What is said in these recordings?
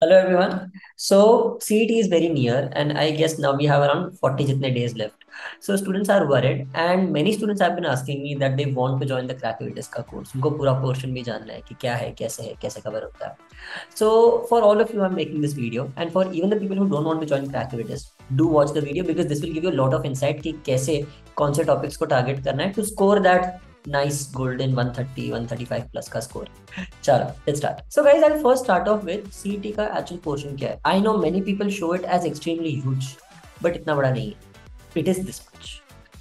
Hello everyone. So CET is very near, and I guess now we have around 40 jitne days left. So students are worried, and many students have been asking me that they want to join the Crackvitis का course. उनको पूरा portion भी जानना है कि क्या है, कैसे cover होता है. So for all of you, I'm making this video, and for even the people who don't want to join Crackvitis, do watch the video because this will give you a lot of insight कि कैसे कौन से topics को target करना है to score that nice golden 130, 135 plus का score. चलो let's start. So guys, I'll first start off with CET का actual portion क्या है. I know many people show it as extremely huge, but इतना बड़ा नहीं है. It is this much.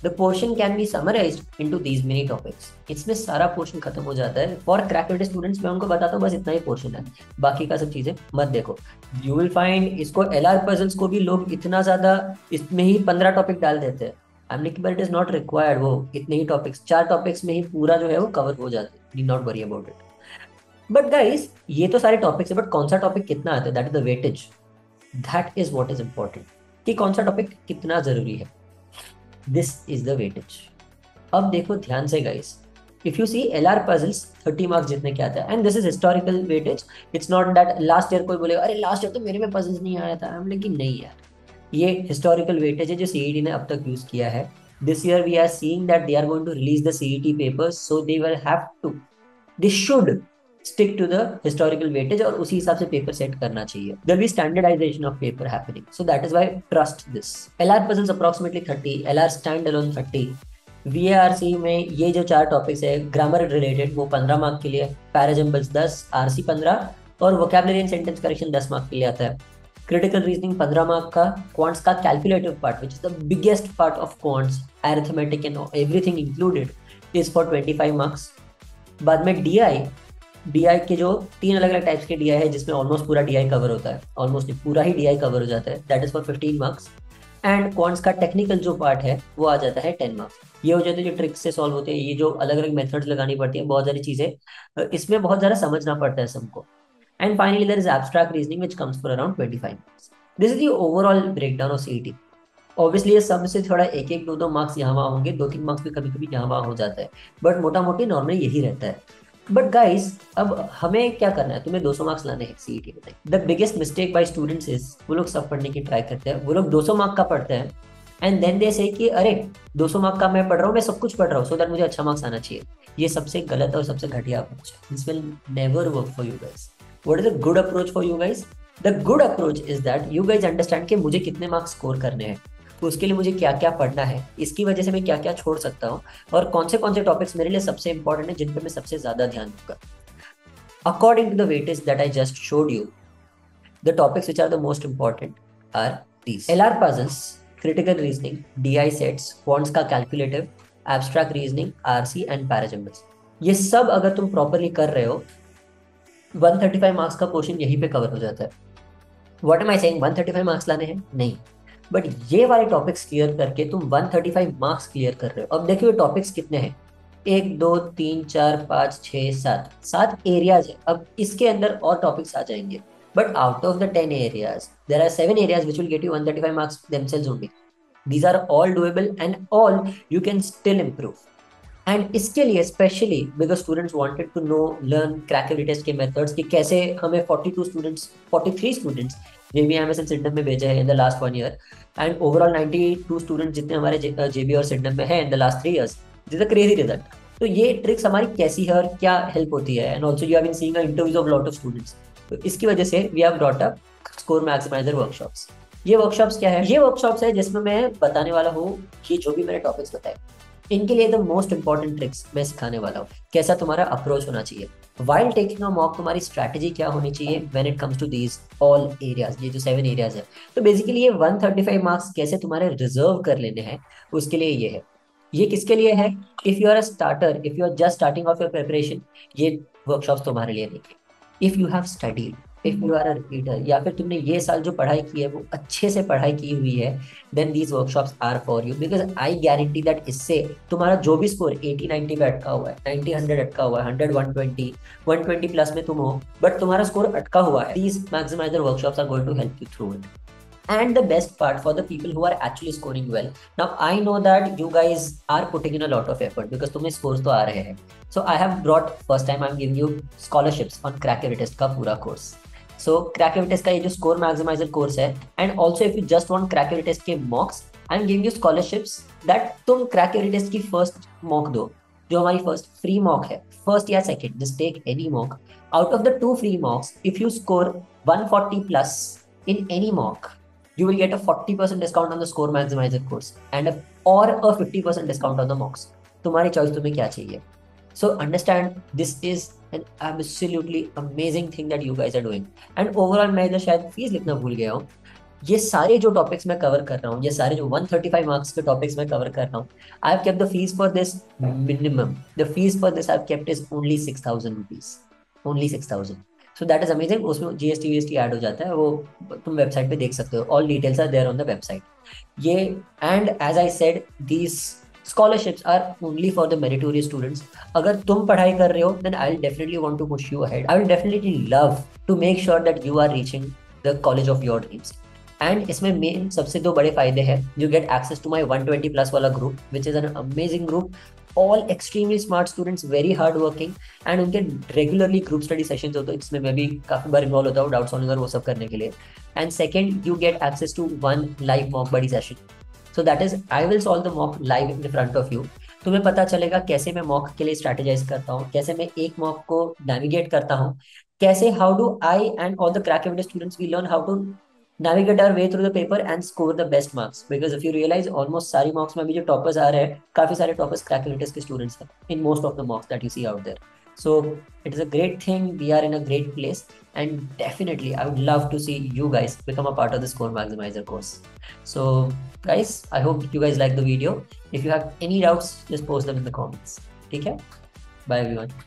The portion can be summarized into these many topics. इसमें सारा portion खत्म हो जाता है. For cracked स्टूडेंट्स मैं उनको बताता हूँ बस इतना ही पोर्शन है, बाकी का सब चीजें मत देखो. You will find इसको LR puzzles को भी लोग इतना ज्यादा इसमें ही 15 टॉपिक डाल देते हैं. हमने कि but it is not required. वो इतने ही टॉपिक्स, 4 टॉपिक्स में ही पूरा जो है वो कवर हो जाते हैं. Need not worry about it. But guys, ये तो सारे टॉपिक्स है, बट कौन सा टॉपिक कितना आता है, that is the weightage. That is what is important, कि कौन सा टॉपिक कितना जरूरी है. This is the weightage. अब देखो ध्यान से guys, if you see LR puzzles 30 marks जितने के आता है, and this is historical weightage. It's not that last year कोई बोलेगा अरे लास्ट ईयर तो मेरे में पजल्स नहीं आया था. हम लेकिन नहीं यार, ये हिस्टोरिकल वेटेज है जो CET ने अब तक यूज किया है. This year we are seeing that they are going to release the CET papers, so they will have to, they should stick to the historical weightage और उसी हिसाब से पेपर सेट करना चाहिए. There will be standardization of paper happening, so that is why trust this. LR puzzles approximately 30, LR standalone 30. VARC में ये जो 4 topics है ग्रामर रिलेटेड वो 15 मार्क के लिए, पैराजम्बल्स 10, RC 15 और vocabulary and sentence correction 10 mark के लिए आता है. क्रिटिकल रीजनिंग 15 मार्क का. क्वांट्स का calculative part which is the biggest part of quants, arithmetic and everything included, is for 25 marks. बाद में DI के जो 3 अलग अलग टाइप्स के DI है जिसमें ऑलमोस्ट पूरा DI कवर होता है, ऑलमोस्ट पूरा ही DI कवर हो जाता है, that is for 15 marks. And quants का टेक्निकल जो पार्ट है वो आ जाता है 10 मार्क्स. ये हो जाते हैं जो ट्रिक्स से सॉल्व होते हैं, ये जो अलग अलग मेथड्स लगानी पड़ती है, बहुत सारी चीजें इसमें बहुत ज्यादा समझना पड़ता है सबको. And finally there is abstract reasoning which comes for around 25 marks. This is the overall breakdown of CET. Obviously ये सब से थोड़ा एक एक दो दो मार्क्स यहाँ वहाँ होंगे, 2-3 मार्क्स भी कभी कभी यहाँ वहाँ हो जाता है, बट मोटा मोटी नॉर्मली यही रहता है. बट गाइस, अब हमें क्या करना है, तुम्हें 200 मार्क्स लाने हैं CET में. The biggest mistake by students is, वो लोग सब पढ़ने की ट्राई करते हैं, वो लोग 200 मार्क का पढ़ते हैं एंड देन दे से कि अरे 200 मार्क का मैं पढ़ रहा हूँ, मैं सब कुछ पढ़ रहा हूँ सो दैट मुझे अच्छा मार्क्स आना चाहिए. ये सबसे गलत और सबसे घटिया अप्रोच है. This will never work for you guys. What is the good approach for you guys? The good approach is that you guys understand कि मुझे कितने मार्क्स स्कोर करने हैं, तो उसके लिए मुझे क्या क्या पढ़ना है, इसकी वजह से मैं क्या क्या छोड़ सकता हूँ, और कौन से टॉपिक्स मेरे लिए सबसे इंपॉर्टेंट है जिन पर मैं सबसे ज्यादा ध्यान दूंगा. According to the weightage that I just showed you, the topics which are the most important are these: LR puzzles, critical reasoning, DI sets, quants का calculative, abstract reasoning, RC and parajumbles. ये सब अगर तुम properly कर रहे हो, 135 marks का portion यहीं पे कवर हो जाता है. What am I saying, 135 marks लाने हैं नहीं, बट ये वाले टॉपिक्स क्लियर करके तुम 135 मार्क्स क्लियर कर रहे हो. अब देखिए टॉपिक्स कितने हैं, 1 2 3 4 5 6 7 एरियाज है. अब इसके अंदर और टॉपिक्स आ जाएंगे, but out of the 10 areas there are 7 areas which will get you 135 marks themselves only. These are all doable and all you can still improve. And इसके लिए specially because students wanted to know learn crackability test के methods कि कैसे हमें 43 students JB IMS and Sydenham में भेजे हैं in the last 1 year, and overall 92 students जितने हमारे JB और सिडनम में है in the last 3 years. This is a crazy result. तो ये ट्रिक्स हमारी कैसी है और क्या हेल्प होती है, and also you have been seeing interviews of lot of students. तो इसकी वजह से we have brought up score maximiser workshops. ये वर्कशॉप्स क्या है? ये वर्कशॉप्स है जिसमें मैं बताने वाला हूँ कि जो भी मैंने टॉपिक्स बताए इनके लिए द मोस्ट इंपॉर्टेंट ट्रिक्स मैं सिखाने वाला हूँ. कैसा तुम्हारा अप्रोच होना चाहिए वाइल टेकिंग अ मॉक, तुम्हारी स्ट्रैटेजी क्या होनी चाहिए when it comes to these all areas, ये जो 7 एरियाज है. तो बेसिकली ये 135 मार्क्स कैसे तुम्हारे रिजर्व कर लेने हैं, उसके लिए ये है. ये किसके लिए है? If you are a starter, if you are just starting off your preparation, ये वर्कशॉप्स तुम्हारे लिए नहीं है. If you have studied, if you are a repeater, या फिर तुमने ये साल जो पढ़ाई की है वो अच्छे से पढ़ाई की हुई है, then these workshops are for you. Because I guarantee that इससे तुम्हारा जो भी स्कोर 80-90 पे अटका हुआ है, 90-100 अटका हुआ है, 100-120, 120 प्लस में तुम हो बट तुम्हारा स्कोर अटका हुआ है, these maximiser workshops are going to help you through it. And the best part for the people who are actually scoring well. Now I know that you guys are putting in a lot of effort because तुम्हें scores तो आ रहे हैं. So I have brought, first time I'm giving you scholarships on Crackable Test का पूरा course. सो crack test का ये जो score maximiser course है, and also if you just want crack test के mocks, I am giving you scholarships that तुम crack test की first mock दो, जो हमारी फर्स्ट फ्री मॉक है, फर्स्ट या second, just take any mock. Out of the 2 free mocks, if you score 140 plus in any mock, you will get a 40% discount on the score maximizer course and or a 50% discount on the mocks. तुम्हारी choice, तुम्हें क्या चाहिए। So understand, this is an absolutely amazing thing that you guys are doing. And overall मैं इधर शायद fees लिखना भूल गया हूँ। ये सारे जो टॉपिक्स मैं कवर कर रहा हूँ, ये सारे जो 135 मार्क्स के टॉपिक्स मैं कवर कर रहा हूँ, I have kept the fees for this minimum, the fees for this I have kept is only 6,000 rupees, only 6,000। So that is amazing. उसमें जीएसटी वीएसटी ऐड हो जाता है, वो तुम वेबसाइट पे देख सकते हो, all details are there on the website. ये and as I said, these scholarships are only for the meritorious students. अगर तुम पढ़ाई कर रहे हो, then I'll definitely want to push you ahead. I will definitely love to make sure that you are reaching the college of your dreams. And इसमें main सबसे दो बड़े फायदे हैं। You get access to my 120 plus वाला group, which is an amazing group, all extremely smart students, very hard working, and उनके regularly group study sessions होते हैं, जिसमें मैं भी काफी बार इन्वॉल्व होता हूँ डाउट सॉल्विंग और वो सब करने के लिए। And second, you get access to one live mock buddy session. So that is, I will solve the mock live in front of you. तुम्हें पता चलेगा कैसे मैं मॉक के लिए स्ट्रैटेजाइज करता हूँ, कैसे मैं एक मॉक को नेविगेट करता हूँ, कैसे how do I and all the crack evidence students we learn how to navigate our way through the paper and score the best marks. Because if you realize, almost सारी marks में अभी जो toppers आ रहे हैं, काफी सारे toppers crack latest के students हैं in most of the mocks that you see out there. So it is a great thing. We are in a great place, and definitely I would love to see you guys become a part of the Score Maximizer course. So guys, I hope you guys like the video. If you have any doubts, just post them in the comments. ठीक है? Bye everyone.